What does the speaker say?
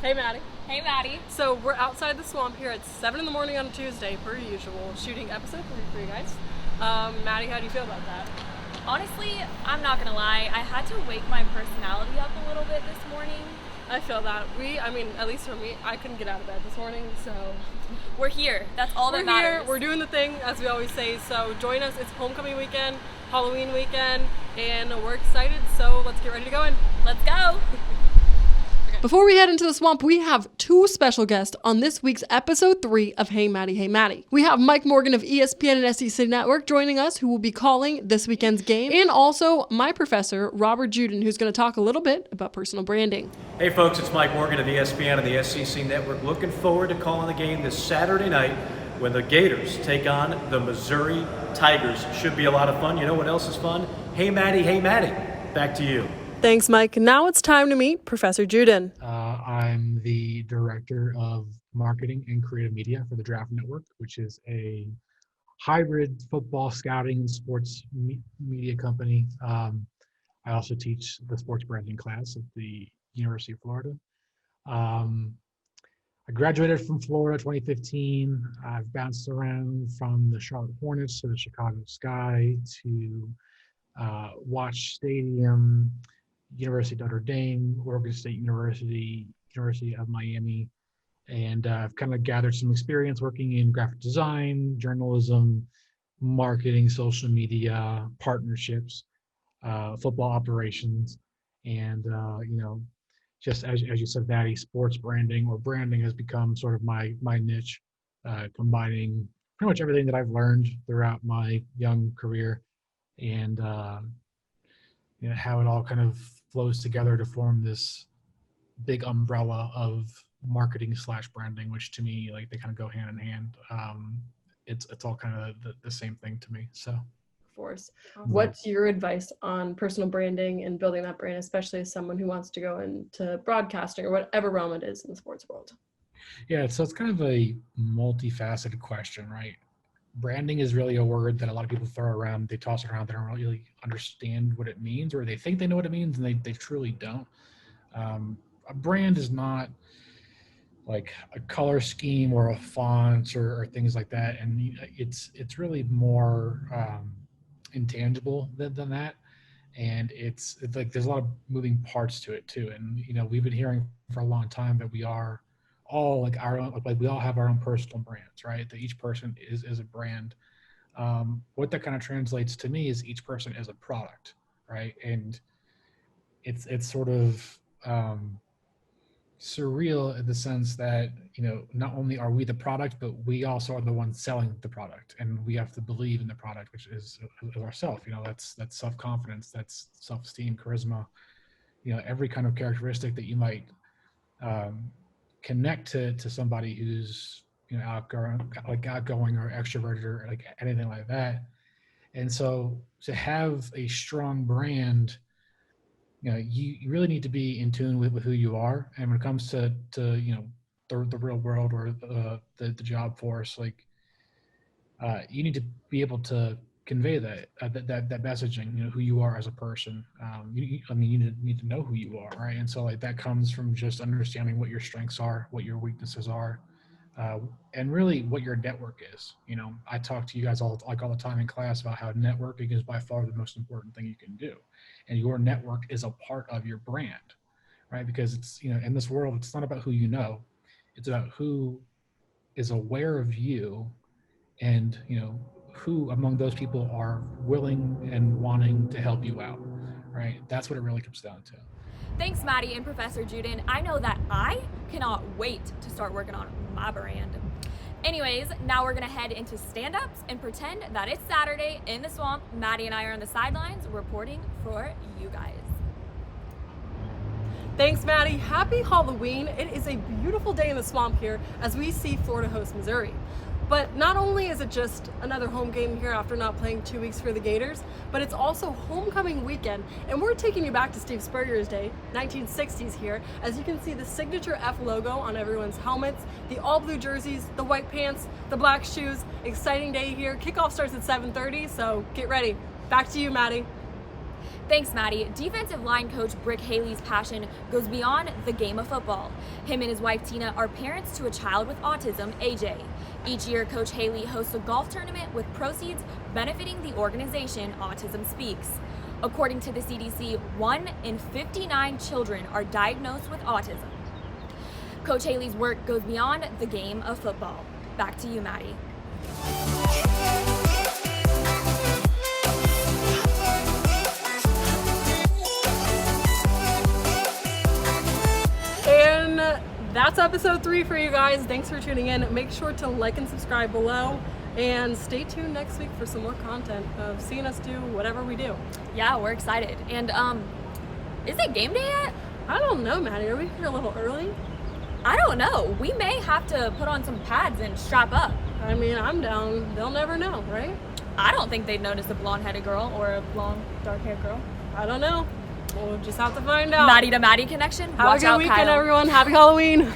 Hey, Maddie. Hey, Maddie. So we're outside the swamp here at 7 in the morning on a Tuesday, per usual, shooting episode 3 for you guys. Maddie, how do you feel about that? Honestly, I'm not gonna lie, I had to wake my personality up a little bit this morning. I feel that. At least for me, I couldn't get out of bed this morning, so... We're here. That's all that matters. We're here. We're doing the thing, as we always say, so join us. It's homecoming weekend, Halloween weekend, and we're excited, so let's get ready to go in. Let's go! Before we head into the swamp, we have two special guests on this week's episode 3 of Hey Maddie, Hey Maddie. We have Mike Morgan of ESPN and SEC Network joining us, who will be calling this weekend's game, and also my professor, Robert Judin, who's going to talk a little bit about personal branding. Hey folks, it's Mike Morgan of ESPN and the SEC Network. Looking forward to calling the game this Saturday night when the Gators take on the Missouri Tigers. Should be a lot of fun. You know what else is fun? Hey Maddie, Hey Maddie. Back to you. Thanks, Mike. Now it's time to meet Professor Judin. I'm the director of marketing and creative media for the Draft Network, which is a hybrid football scouting and sports media company. I also teach the sports branding class at the University of Florida. I graduated from Florida 2015. I've bounced around from the Charlotte Hornets to the Chicago Sky to Watch Stadium, University of Notre Dame, Oregon State University, University of Miami, and I've kind of gathered some experience working in graphic design, journalism, marketing, social media, partnerships, football operations, and just as you said, Maddie, sports branding or branding has become sort of my niche, combining pretty much everything that I've learned throughout my young career, and how it all kind of flows together to form this big umbrella of marketing / branding, which to me, like, they kind of go hand in hand. It's all kind of the same thing to me. So, of course. What's your advice on personal branding and building that brand, especially as someone who wants to go into broadcasting or whatever realm it is in the sports world? Yeah, so it's kind of a multifaceted question, right? Branding is really a word that a lot of people throw around. They toss it around. They don't really understand what it means, or they think they know what it means, and they truly don't. A brand is not like a color scheme or a font or things like that, and it's really more intangible than that. And it's like there's a lot of moving parts to it too. And we've been hearing for a long time that we are all like our own, like we all have our own personal brands, right? That each person is a brand. What that kind of translates to me is each person is a product, right? And it's sort of surreal in the sense that not only are we the product, but we also are the ones selling the product, and we have to believe in the product, which is ourselves. That's self-confidence, that's self-esteem, charisma, every kind of characteristic that you might connect to somebody who's outgoing or extroverted or like anything like that. And so to have a strong brand, you really need to be in tune with who you are. And when it comes to the real world or the job force, like you need to be able to convey that messaging, who you are as a person. You need to know who you are, right? And so like that comes from just understanding what your strengths are, what your weaknesses are, and really what your network is. I talk to you guys all the time in class about how networking is by far the most important thing you can do, and your network is a part of your brand, right? Because it's in this world, it's not about who you know, it's about who is aware of you, and who among those people are willing and wanting to help you out, right? That's what it really comes down to. Thanks, Maddie and Professor Judin. I know that I cannot wait to start working on my brand. Anyways, now we're gonna head into Standups and pretend that it's Saturday in the swamp. Maddie and I are on the sidelines reporting for you guys. Thanks, Maddie. Happy Halloween. It is a beautiful day in the swamp here as we see Florida host Missouri. But not only is it just another home game here after not playing 2 weeks for the Gators, but it's also homecoming weekend, and we're taking you back to Steve Spurrier's day, 1960s here, as you can see the signature F logo on everyone's helmets, the all blue jerseys, the white pants, the black shoes. Exciting day here. Kickoff starts at 7:30, so get ready. Back to you, Maddie. Thanks, Maddie. Defensive line coach Brick Haley's passion goes beyond the game of football. Him and his wife Tina are parents to a child with autism, AJ. Each year, Coach Haley hosts a golf tournament with proceeds benefiting the organization Autism Speaks. According to the CDC, 1 in 59 children are diagnosed with autism. Coach Haley's work goes beyond the game of football. Back to you, Maddie. And that's episode 3 for you guys. Thanks for tuning in. Make sure to like and subscribe below. And stay tuned next week for some more content of seeing us do whatever we do. Yeah, we're excited. And is it game day yet? I don't know, Maddie. Are we here a little early? I don't know. We may have to put on some pads and strap up. I mean, I'm down. They'll never know, right? I don't think they'd notice a blonde-headed girl or a blonde, dark-haired girl. I don't know. We'll just have to find out. Maddie to Maddie connection. Have Watch a good out, weekend, Kyle. everyone. Happy Halloween.